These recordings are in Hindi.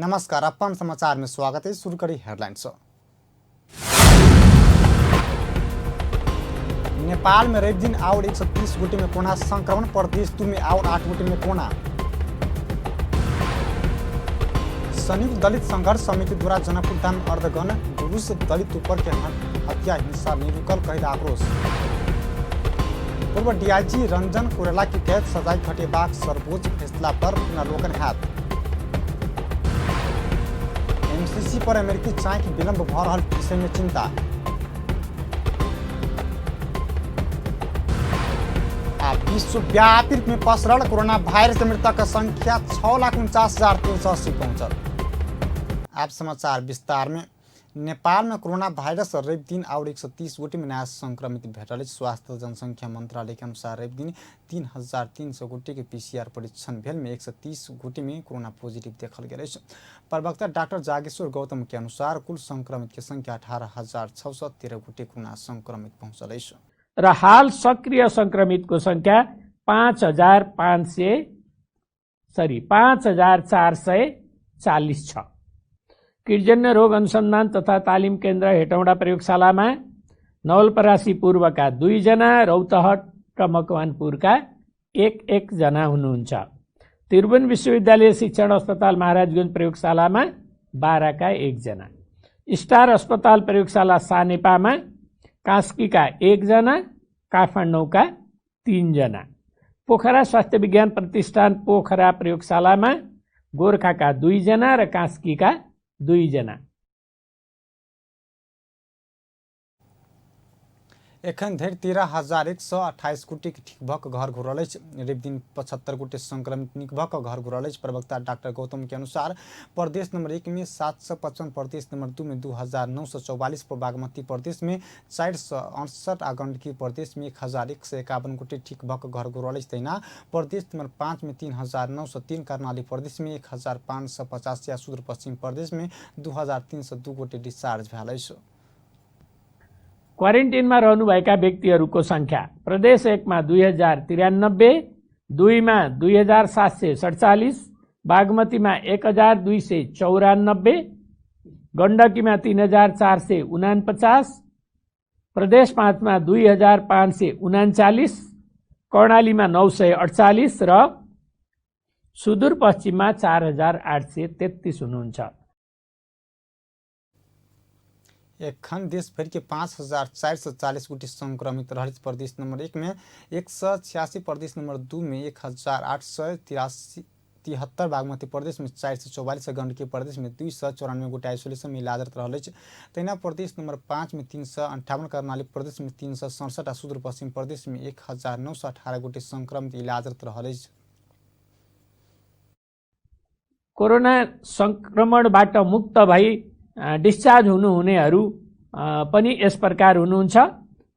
नमस्कार, अपन समाचार में स्वागत है। शुरू करी हेडलाइंस। नेपाल में रवि दिन आउट 130 गोटी में कोरोना संक्रमण, प्रदेश 2 में आउट 8 गोटी में कोरोना। संयुक्त दलित संघर्ष समिति द्वारा जनकपुर धाम अर्धगन जुलूस, दलित ऊपर के हत्या हिंसा निरुकल कहिल आक्रोश। पूर्व डीआईजी रंजन कोइराला की कैद सजाई घटेबाक सर्वोच्च फैसला पर पुनर्लोकन हाथ। एमसीसी पर अमेरिकी चाय की विलंब भ रहल विषय में चिंता। विश्वव्यापी रूप में पसरल कोरोना वायरस मृतक संख्या 6,49,380 पहुंचल। आप समाचार विस्तार में। नेपाल में कोरोना वायरस रवि दिन आउट 130 गोटी में नया संक्रमित भेटल। स्वास्थ्य जनसंख्या मंत्रालय के अनुसार रवि दिन 3,300 गोटी के पीसीआर परीक्षण भेल में 130 गोटी में कोरोना पॉजिटिव देखल गया। प्रवक्ता डॉक्टर जागेश्वर गौतम के अनुसार कुल संक्रमित की संख्या 18,613 गोटी कोरोना संक्रमित पहुंचल र हाल सक्रिय संक्रमितको संख्या 5,440 छ। किटजन्य रोग अनुसन्धान तथा तालिम केन्द्र हेटौँडा प्रयोगशालामा नवलपरासी पूर्वका 2 जना, रौतहट र मकवानपुरका 1 जना हुनुहुन्छ। त्रिभुवन विश्वविद्यालय शिक्षण अस्पताल महाराजगञ्ज प्रयोगशालामा 12 का 1 जना। स्टार अस्पताल प्रयोगशाला सानेपामा कास्कीका 1 जना, काठमाडौँका 3 जना। पोखरा स्वास्थ्य विज्ञान प्रतिष्ठान पोखरा प्रयोगशालामा गोरखाका 2 जना र कास्कीका 2 जना। एखन धरि 13,128 गोटी ठीक भऽ कऽ घर घुरल अछि। रवि दिन 75 गोटी संक्रमित नीक भऽ कऽ घर घुरल अछि। प्रवक्ता डॉक्टर गौतम के अनुसार प्रदेश नंबर 1 में 755, प्रदेश नंबर 2 में 2,944, बागमती प्रदेश में 468 आ गंडकी प्रदेश में 1,151 गोटी ठीक भऽ कऽ घर घुरल अछि। तहिना प्रदेश नंबर 5 में 3,903, कर्णाली प्रदेश में 1,585 आ सुदूर पश्चिम प्रदेश में 2,302 गोटी डिस्चार्ज भेल अछि। क्वारेन्टिनमा रहनुभएका व्यक्तिहरूको संख्या प्रदेश 1 मा 2,093, 2 मा 2,747, बागमतीमा 1,294, गण्डकीमा 3,449, प्रदेश 5 मा 2,539, कर्णालीमा 948 र सुदूर पश्चिममा 4,833 हुनुहुन्छ। एखन देशभर के 5,440 गोटी संक्रमित रहल। प्रदेश नंबर 1 में 186, प्रदेश नंबर 2 में 1,873, बागमती प्रदेश में 444, गंडकी प्रदेश में 294 गोटी आइसोलेशन में इलाजरत रहल। तहिना प्रदेश नंबर 5 में 358, कर्णाली प्रदेश में 367 आ सुदूर पश्चिम प्रदेश में 1,918 गोटी संक्रमित इलाजरत रहल। कोरोना संक्रमणबाट मुक्त भई डिस्चार्ज हुनुहुनेहरू पनि यस प्रकार हुनुहुन्छ।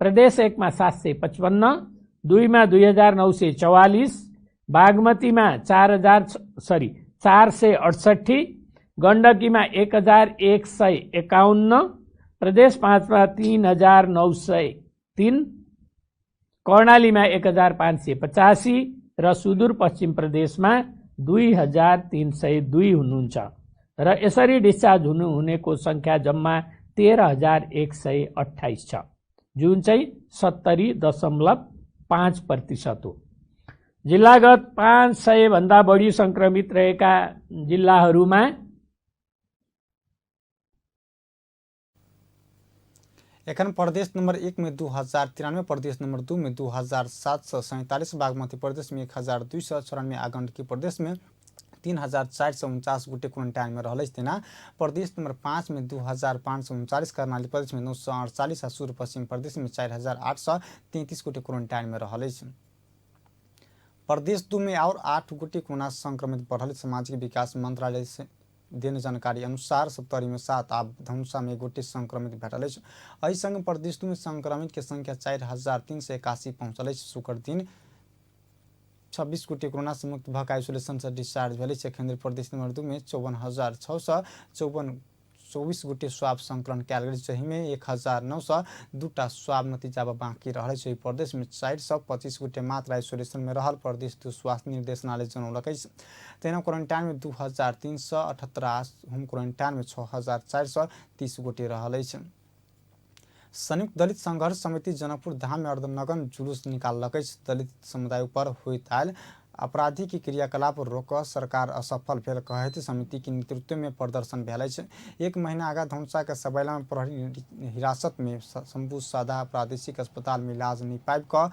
प्रदेश 1 मा 755, 2 मा 2,944, बागमतीमा 468, गण्डकीमा 1,151, प्रदेश 5 मा 3,903, कर्णालीमा 1,585 र सुदूर पश्चिम प्रदेशमा 2,302 हुनुहुन्छ र यसरी डिस्चार्ज हुनेको संख्या जम्मा 13,128 छ, जुन चाहिँ 70.5% हो। जिल्लागत 500 भन्दा बढी संक्रमित रहेका जिल्लाहरूमा एखन प्रदेश नंबर 1 में 2,093, प्रदेश नंबर 2 में 2,747, बागमती प्रदेश में 1,294 आ गंडकी प्रदेश में 3,449 गोटी क्वारंटाइन में रहल। तेना प्रदेश नंबर 5 में 2,539, कर्णाली प्रदेश में 948 आ सुदूर पश्चिम प्रदेश में 4,833 गोटी क्वारंटाइन में रहल। प्रदेश 2 में और 8 गोटी कोरोना संक्रमित बढ़ल। सामाजिक विकास मंत्रालय से देने जानकारी अनुसार सप्तरी में 7 आ धनुषा में 1 गोटी संक्रमित भेटल। एहि संग प्रदेश 2 में संक्रमित के संख्या 4,381 पहुंचल। शुक्र दिन 26 गोटी कोरोना से मुक्त भऽ आइसोलेशन से डिस्चार्ज भेल। केंद्रीय प्रदेश नंबर 2 में 54,654 24 गोटे स्वाब संकलन कयल गेल, जहिमे 1902टा स्वाब नतीजा बाँकी रहल छै। प्रदेश में 425 गोटे मात्र आइसोलेशन में रहल। प्रदेश स्वास्थ्य निर्देशनालय जनौलक तेना क्वारंटाइन में 2378, होम क्वारंटाइन में 6430 गोटे रहल। संयुक्त दलित संघर्ष समिति जनकपुर धाम में अर्धनग्न जुलूस निकालक। दलित समुदाय पर होइत आयल आपराधिक क्रियाकलाप रोक सरकार असफल भेल कहैत समिति के नेतृत्व में प्रदर्शन भेल। 1 महीना आगा धनुषा के सबैला में प्रहरी हिरासत में शंभू सादा प्रादेशिक अस्पताल में इलाज नहीं पाइब क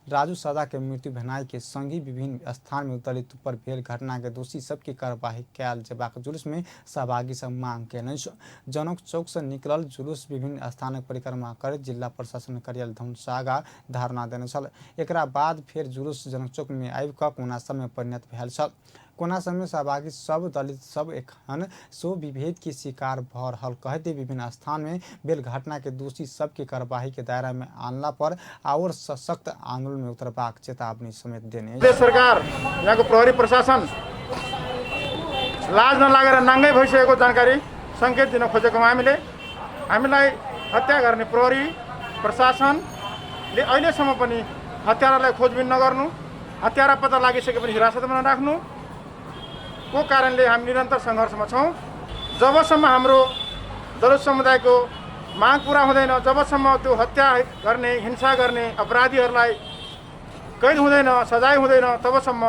राजू सादा के मृत्यु भेनाई के संगी विभिन्न स्थान में दलित पर भेल घटना के दोषी सबकी कार्यवाही कयल जेबाक जुलूस में सहभागी सब मांग केने। जनक चौक से निकलल जुलूस विभिन्न स्थानक परिक्रमा करैत जिला प्रशासन कार्यालय धनुषा धारणा देने छल। एकरा बाद फेर जुलूस जनक चौक में आबि क कोना सब में परिणत भेल छल। कोना सब में सहभागी सब दलित सब एखन सो विभेद के शिकार भ रहल कहते विभिन्न स्थान में भेल घटना के दोषी सबके कार्यवाही के दायरा में आनला पर और सशक्त आंदोलन में उतरबाक चेतावनी समेत देने। सरकार यहाँ को प्रहरी प्रशासन लाज नलागेर नाङ्गै भइसकेको जानकारी संकेत दिन खोजेको हामीलाई हत्या गर्ने प्रहरी प्रशासनले अहिलेसम्म पनि हत्यारालाई खोजबिन नगर्नु, हत्यारा पत्ता लागिसके पनि हिरासतमा नराख्नु को कारणले हामी निरन्तर सङ्घर्षमा छौँ। जबसम्म हाम्रो दलित समुदायको माग पूरा हुँदैन, जबसम्म त्यो हत्या गर्ने हिंसा गर्ने अपराधीहरूलाई कैद हुँदैन, सजाय हुँदैन, तबसम्म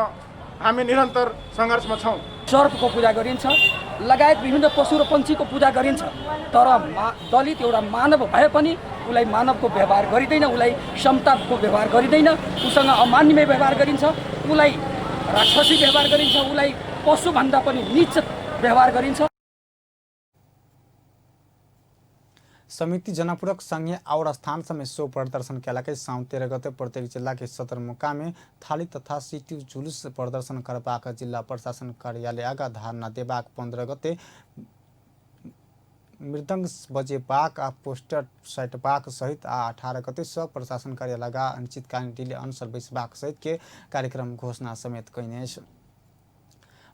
हामी निरन्तर सङ्घर्षमा छौँ। सर्पको पूजा गरिन्छ लगायत विभिन्न पशु र पन्छीको पूजा गरिन्छ, तर दलित एउटा मानव भए पनि उसलाई मानवको व्यवहार गरिँदैन, उसलाई समताको व्यवहार गरिँदैन, उसँग अमान्य व्यवहार गरिन्छ, उसलाई राक्षसी व्यवहार गरिन्छ, उसलाई पशुभन्दा पनि नीच व्यवहार गरिन्छ। समिति जनकपुरक संगे और स्थान समय सो प्रदर्शन कैलक। साउन 13 गते प्रत्येक जिला के सदरमुकाम में थाली तथा सिटी जुलूस प्रदर्शन करबाक जिला प्रशासन कार्यालय आगा धारणा देबाक, 15 गते मृदंग बजेबाक आ पोस्टर साटबाक सहित आ 18 गते से प्रशासन कार्यालय आगा अनिश्चितकालीन डिले अनशन बैसबाक सहित के कार्यक्रम घोषणा समेत कयने।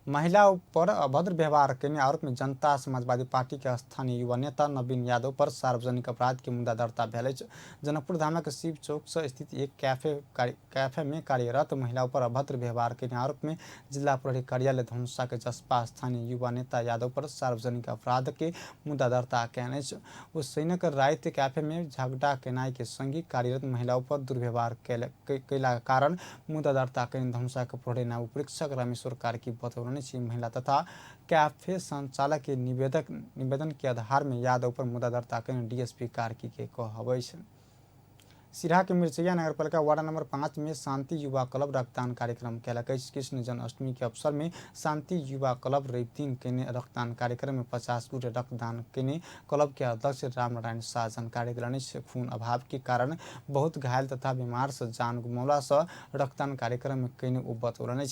महिला पर अभद्र व्यवहार करने आरोप में जनता समाजवादी पार्टी के स्थानीय युवा नेता नवीन यादव पर सार्वजनिक अपराध के मुद्दा दर्ता भेल। जनकपुर धाम के शिव चौक से स्थित एक कैफे में कार्यरत महिलाओं पर अभद्र व्यवहार करने आरोप में जिला प्रहरी कार्यालय धनुषा के जसपा स्थानीय युवा नेता यादव पर सार्वजनिक अपराध के मुद्दा दर्ता कैने। उस सैनिक रात कैफे में झगड़ा केनाई के संगी कार्यरत महिलाओं पर दुर्व्यवहार कैला कारण मुद्दा दर्ता करने धनुषा के प्रहरी नायब परीक्षक रामेश्वर कार्की बतौलन। महिला तथा कैफे संचालक के निवेदन के आधार में यादव पर मुद्दा दर्ता करने डीएसपी कार्की के कहबै। सिराहा के मिर्चैया नगरपालिका वार्ड नंबर 5 में शांति युवा क्लब रक्तदान कार्यक्रम कैलक। कृष्ण जन्माष्टमी के अवसर में शांति युवा क्लब रवि दिन केने रक्तदान कार्यक्रम में 50 गोटे रक्तदान केने क्लब के अध्यक्ष रामनारायण शाह जानकारी दिलाने। खून अभाव के कारण बहुत घायल तथा बीमार से जान गुमौला से रक्तदान कार्यक्रम में केने ओ बतौलन।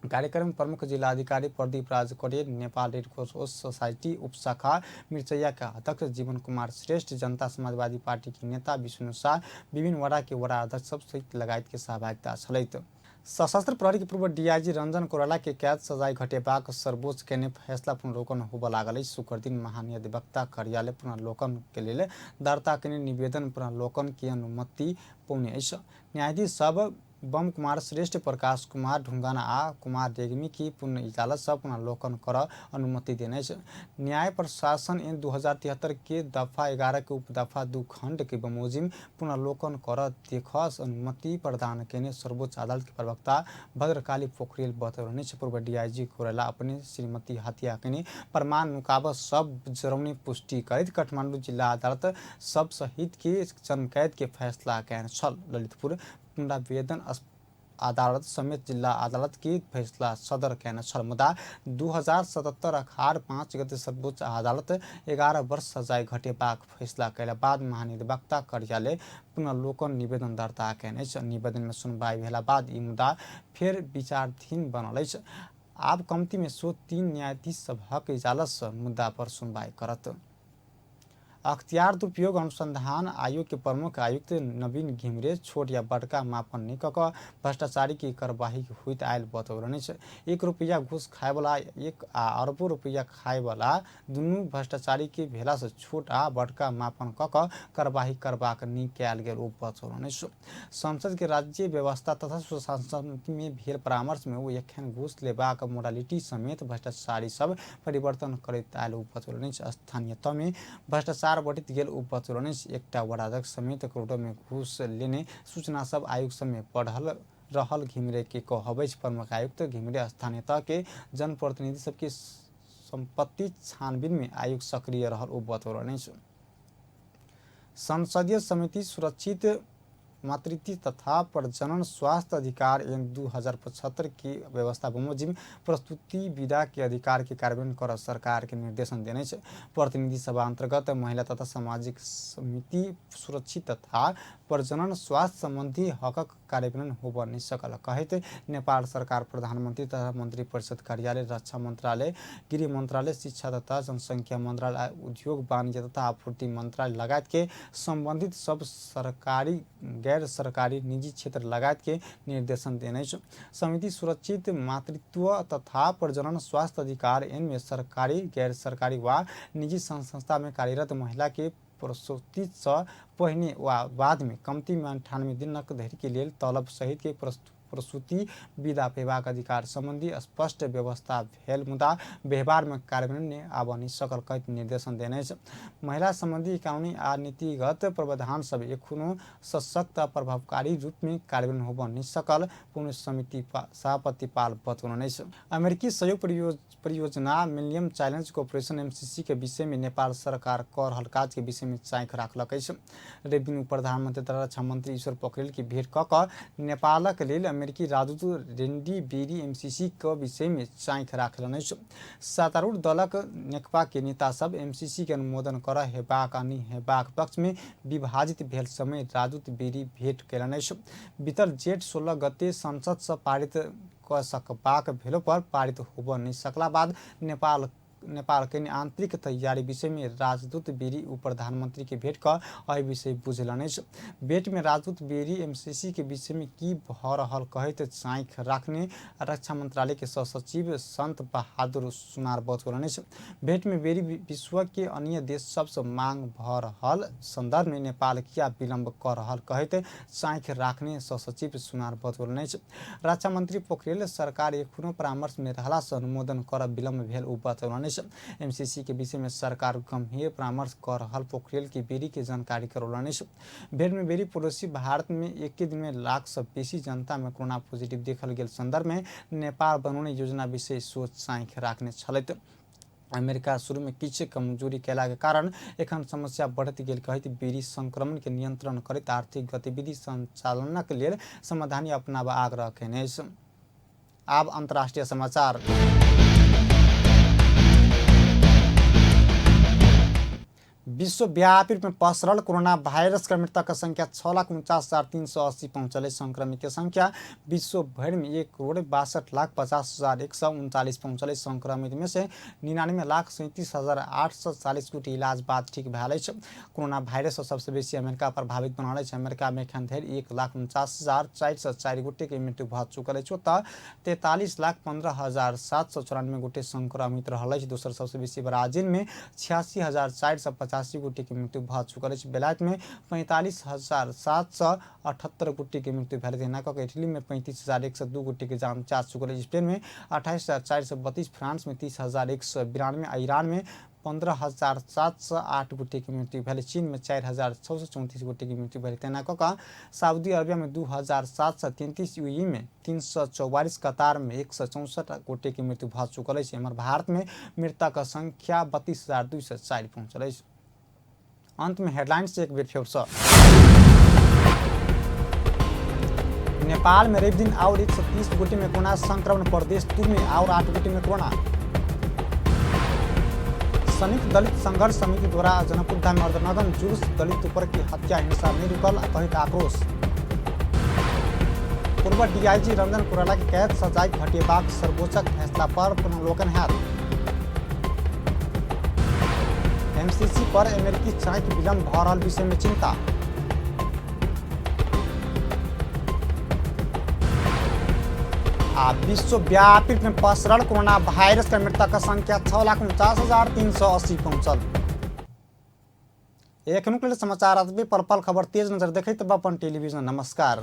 कार्यक्रम प्रमुख जिला अधिकारी प्रदीप राज करेल, नेपाल रेड क्रॉस सोसाइटी उपशाखा मिर्चैया का अध्यक्ष जीवन कुमार श्रेष्ठ, जनता समाजवादी पार्टी के नेता विष्णु शाह, विभिन्न वडा के वडा अध्यक्ष सब सहित लगायत के सहभागिता छलैत। सशस्त्र प्रहरी के पूर्व डीआईजी रंजन कोइराला के कैद सजाय घटेबाक सर्वोच्च के फैसला पुनर्लोकन होब लागल। शुक्र दिन महाधिवक्ता कार्यालय पुनर्लोकन के लिए दर्ता के निवेदन पुनर्लोकन की अनुमति पौने। न्यायाधीश सब बम कुमार श्रेष्ठ, प्रकाश कुमार ढुंगाना आ कुमार रेग्मी की पुनः इजाजत से पुनर्लोकन कर अनुमति देने। न्याय प्रशासन इन 2073 के दफा 11 के उपदफा 2 खंड के बमोजिम पुनर्लोकन कर देखस अनुमति प्रदान केने सर्वोच्च अदालत के प्रवक्ता भद्रकाली पोखरेल बतौलन। पूर्व डीआईजी कोइराला अपने श्रीमती हत्या केने प्रमाण मुकाबत सब जरौनी पुष्टि करत काठमाडौँ जिला अदालत सब सहित के जनकैद के फैसला कैन छल। ललितपुर पुनरावेदन अदालत समेत जिला अदालत की फैसला सदर कैन छल। मुदा 2077 अखाड़ 5 गते सर्वोच्च अदालत 11 वर्ष सजाय घटेबाक फैसला कैला बाद महाधिवक्ता कार्यालय पुनर्लोकन निवेदन दर्ता कैने। निवेदन में सुनवाई भेला बाद ई मुद्दा फेर विचाराधीन बनल। आब कम्ती में 3 न्यायाधीश सभक इजाजत से मुद्दा पर सुनवाई करत। अख्तियार दुरुपयोग अनुसंधान आयोग के प्रमुख आयुक्त नवीन घिमिरे छोट या बड़का मापन निकक भ्रष्टाचारी की कार्यवाही हुई आयल बतौलनि। 1 रुपैया घूस खाएवाला 1 अरबों रुपैया खाएवाला दुनू भ्रष्टाचारी के भेला से छोट आ बड़का मापन कक कार्यवाही करबाक निकायल गेल ओ बतौलनि। संसद के राज्य व्यवस्था तथा सुशासन में भेल परामर्श में वो एखन घूस लेबाक मोडालिटी समेत भ्रष्टाचारी सब परिवर्तन करैत आयल ओ बतौलनि। स्थानीय तह में भ्रष्टाचार बढ़ित गेल ओ बतौलनि। एकटा वडाध्यक्ष समेत करोड़ों में घूस लेने सूचना सब आयोग सब में बढ़ल रहल घिमिरे के कहबै। प्रमुख आयुक्त घिमिरे स्थानीय तह के जनप्रतिनिधि सबके संपत्ति छानबीन में आयोग सक्रिय रहल ओ बतौलनि। संसदीय समिति सुरक्षित मातृत्व तथा प्रजनन स्वास्थ्य अधिकार ऐन 2075 की व्यवस्था बमोजिम प्रस्तुति विधा के अधिकार के कार्यान्वयन कर सरकार के निर्देशन देने। प्रतिनिधि सभा अंतर्गत महिला तथा सामाजिक समिति सुरक्षित तथा प्रजनन स्वास्थ्य संबंधी हकक कार्यान्वयन होब नहीं सकल कहत नेपाल सरकार प्रधानमंत्री तथा मंत्री परिषद कार्यालय, रक्षा मंत्रालय, गृह मंत्रालय, शिक्षा तथा जनसंख्या मंत्रालय, उद्योग वाणिज्य तथा आपूर्ति मंत्रालय लगायत के संबंधित सब सरकारी गैर सरकारी निजी क्षेत्र लगायत के निर्देशन देने। समिति सुरक्षित मातृत्व तथा प्रजनन स्वास्थ्य अधिकार इनमें सरकारी गैर सरकारी व निजी संस्था में कार्यरत महिला के प्रसूति से पहिने वा बाद में कम्ती में 98 दिनक धरि के लिए तलब सहित के प्रसूति विधा पेबाक अधिकार संबंधी स्पष्ट व्यवस्था भेल मुदा व्यवहार में कार्यान्वयन ने आब नहीं सकल कहत निर्देशन देने। महिला संबंधी कानूनी आ नीतिगत प्रावधान सब एखनो सशक्त आ प्रभावकारी रूप में कार्यान्वयन होब नहीं सकल पुनः समिति सभापति पाल बतौलनि। अमेरिकी सहयोग परियोजना मिलियम चैलेंज कॉर्पोरेशन एमसीसी के विषय में नेपाल सरकार कर रहल काज के विषय में चाँख राखलक। रेवन्यू प्रधानमंत्री तथा रक्षा मंत्री ईश्वर पोखरेल की भेंट कऽ नेपालक लेल अमेरिकी राजदूत रेंडी बेरी एमसीसी के विषय में चाँख राखलनि। सत्तारूढ़ दलक नेकपा के नेता सब एमसीसी के अनुमोदन कर हेबाक अनि हेबाक पक्ष में विभाजित भेल समय राजदूत बेरी भेंट कयलनि। बीतल जेठ 16 गते संसद से पारित क सकबाक भेलो पर पारित होब नहीं सकला बाद नेपाल के आंतरिक तैयारी विषय में राजदूत बेरी उप प्रधानमंत्री के भेंट का अय विषय बुझलनि। भेंट में राजदूत बेरी एमसीसी के विषय में की भ रहल कहत चाँख राखने रक्षा मंत्रालय के सहसचिव संत बहादुर सुनार बतौलनि। भेंट में बेरी विश्व के अन्य देश सबसे मांग भ रहल संदर्भ में नेपाल किया विलम्ब कर रहल कहत चाँख राखने सहसचिव सुनार बतौलनि। रक्षा मंत्री पोखरेल सरकार एखनो परामर्श में रहला से अनुमोदन कर विलम्ब भेल ओ बतौलनि। एमसीसी के विषय में सरकार गंभीर परामर्श कर रहल पोखरेल की बेरी के जानकारी करौलनि। भेंट में बेरी पड़ोसी भारत में एक दिन में लाख से बेसी जनता में कोरोना पॉजिटिव देखल गेल संदर्भ में नेपाल बनौने योजना विषय सोच चाँख राखने छलैत। अमेरिका शुरू में किछु कमजोरी कैला के कारण एखन समस्या बढ़त गेल कहत बेरी संक्रमण के नियंत्रण करैत आर्थिक गतिविधि संचालनक लेल समाधान अपनाबा आग्रह कयने। आब अंतर्राष्ट्रीय समाचार। विश्वव्यापी रूप में पसरल कोरोना वायरस का मृतक संख्या 6,49,380 पहुंचल। संक्रमित की संख्या विश्व भर में 1,62,50,139 पहुंचल। संक्रमित में से 99,37,840 गोटी इलाज बाद ठीक भेल। कोरोना वायरस सबसे बेसी अमेरिका प्रभावित बनल। अमेरिका में एखन धरि 1,49,404 गोटी के मृत्यु भ चुकल। ओतऽ 43,15,794 गोटी संक्रमित रहल। दोसर सबसे बेसी ब्राजील में 86,450 गोटी की मृत्यु भ चुकल। बेलायत में 45,778 गोटी की मृत्यु भेल। इटली में 35,102 गोटी की जान जा चुकल। स्पेन में 28,432, फ्रांस में 30,192, ईरान में 15,708 गोटी की मृत्यु भेल। चीन में 4,634 गोटी की मृत्यु भेल। सऊदी अरबिया में 2,733, यूएई में 344, कतार में 164 गोटी की मृत्यु भ चुकल। एम्हर भारत में मृतक संख्या 32,204 पहुंचल। अंत में हेडलाइंस एक बेर फेर से। नेपाल में रवि दिन और 130 गोटी में कोरोना संक्रमण। प्रदेश 2 में और 8 गोटी में कोरोना। संयुक्त दलित संघर्ष समिति द्वारा जनकपुर धाम अर्धनगन जुलूस। दलित ऊपर की हत्या हिंसा नहीं रुकल कहित आक्रोश। पूर्व डीआईजी रंजन कोइराला की कैद सजाए घटेबाक सर्वोच्च फैसला पर पुनर्वलोकन हैत। एमसीसी पर अमेरिकी छाँक विलम्ब भ रहल विषय में चिंता। आ विश्वव्यापी में पसरल कोरोना वायरस का मृतक का संख्या 6,49,380 पहुंचल। एक समाचार पल पल खबर तेज नजर देखते अपन टेलीविजन। नमस्कार।